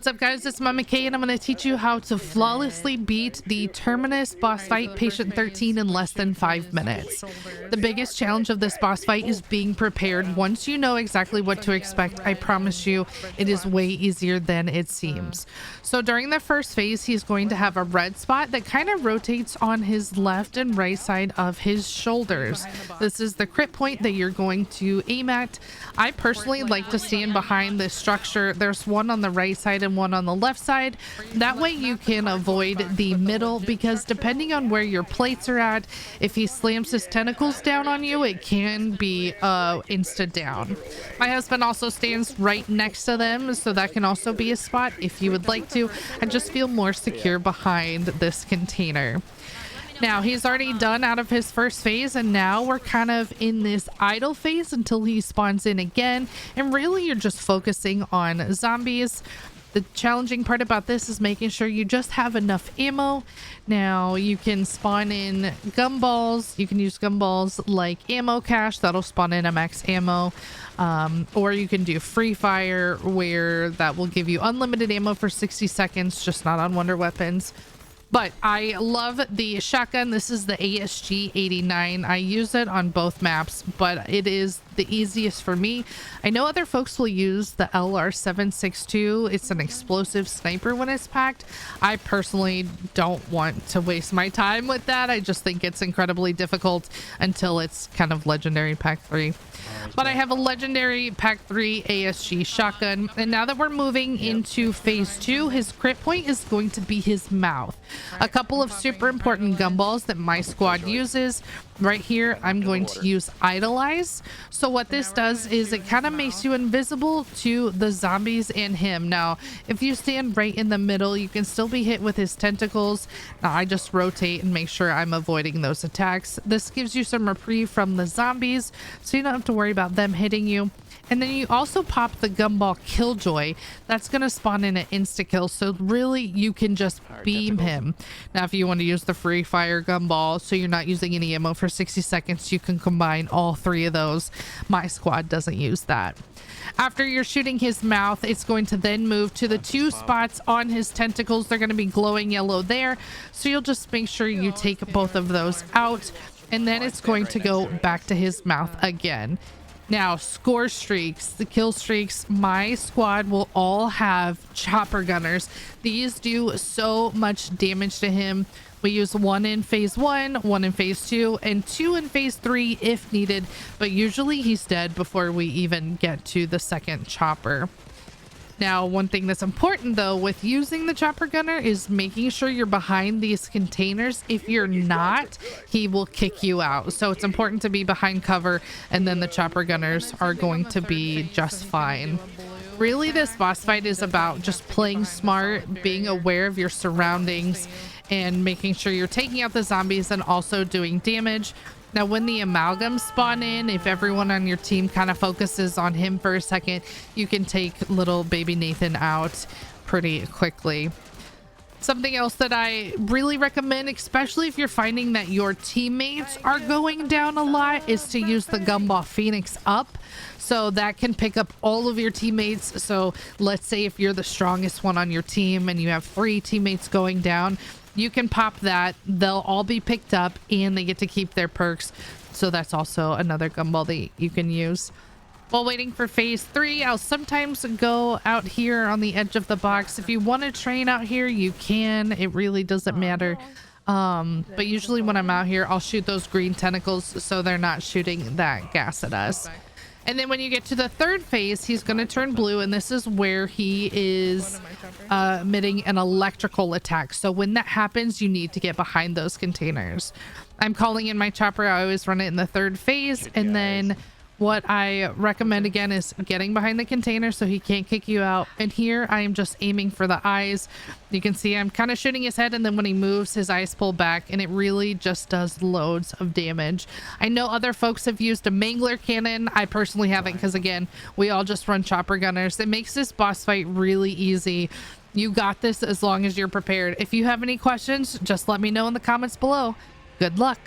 What's up guys, it's Mama K and I'm going to teach you how to flawlessly beat the Terminus boss fight Patient 13 in less than 5 minutes. The biggest challenge of this boss fight is being prepared. Once you know exactly what to expect, I promise you it is way easier than it seems. So during the first phase, he's going to have a red spot that kind of rotates on his left and right side of his shoulders. This is the crit point that you're going to aim at. I personally like to stand behind this structure. There's one on the right side and one on the left side. That way you can avoid the middle, because depending on where your plates are at, if he slams his tentacles down on you, it can be insta down. My husband also stands right next to them, so that can also be a spot if you would like to. I just feel more secure behind this container. Now he's already done out of his first phase, and now we're kind of in this idle phase until he spawns in again, and really you're just focusing on zombies. The challenging part about this is making sure you just have enough ammo. Now you can spawn in gumballs. You can use gumballs like ammo cache. That'll spawn in a max ammo. Or you can do free fire, where that will give you unlimited ammo for 60 seconds, just not on wonder weapons. But I love the shotgun. This is the ASG-89. I use it on both maps, but it is the easiest for me. I know other folks will use the LR762. It's an explosive sniper when it's packed. I personally don't want to waste my time with that. I just think it's incredibly difficult until it's kind of legendary pack 3. But I have a legendary pack 3 ASG shotgun, and now that we're moving into phase 2, his crit point is going to be his mouth. A couple of super important gumballs that my squad uses. Right here, I'm going to use Idolize. So what this does is it kind of makes you invisible to the zombies and him. Now, if you stand right in the middle, you can still be hit with his tentacles. Now, I just rotate and make sure I'm avoiding those attacks. This gives you some reprieve from the zombies, so you don't have to worry about them hitting you. And then you also pop the Gumball Killjoy. That's going to spawn in an insta-kill, so really you can just beam him. Now, if you want to use the free fire Gumball, so you're not using any ammo for 60 seconds, you can combine all 3 of those. My squad doesn't use that. After you're shooting his mouth, it's going to then move to the 2 spots on his tentacles. They're going to be glowing yellow there, so you'll just make sure you take both of those out, and then it's going to go back to his mouth again. Now, score streaks, the kill streaks, my squad will all have chopper gunners. These do so much damage to him. We use 1 in phase 1, 1 in phase 2, and 2 in phase 3 if needed, but usually he's dead before we even get to the second chopper. Now, one thing that's important though with using the chopper gunner is making sure you're behind these containers. If you're not, he will kick you out. So it's important to be behind cover, and then the chopper gunners are going to be just fine. Really, this boss fight is about just playing smart, being aware of your surroundings, and making sure you're taking out the zombies and also doing damage. Now, when the amalgams spawn in, if everyone on your team kind of focuses on him for a second, you can take little baby Nathan out pretty quickly. Something else that I really recommend, especially if you're finding that your teammates are going down a lot, is to use the Gumball Phoenix up. So that can pick up all of your teammates. So let's say if you're the strongest one on your team and you have 3 teammates going down, you can pop that. They'll all be picked up and they get to keep their perks. So that's also another gumball that you can use. While waiting for phase 3, I'll sometimes go out here on the edge of the box. If you want to train out here, you can. It really doesn't matter. But usually when I'm out here, I'll shoot those green tentacles so they're not shooting that gas at us. And then when you get to the 3rd phase, he's going to turn blue, and this is where he is emitting an electrical attack. So when that happens, you need to get behind those containers. I'm calling in my chopper. I always run it in the 3rd phase, and then what I recommend again is getting behind the container so he can't kick you out. And here I am just aiming for the eyes. You can see I'm kind of shooting his head, and then when he moves, his eyes pull back, and it really just does loads of damage. I know other folks have used a mangler cannon. I personally haven't, because again, we all just run chopper gunners. It makes this boss fight really easy. You got this as long as you're prepared. If you have any questions, just let me know in the comments below. Good luck.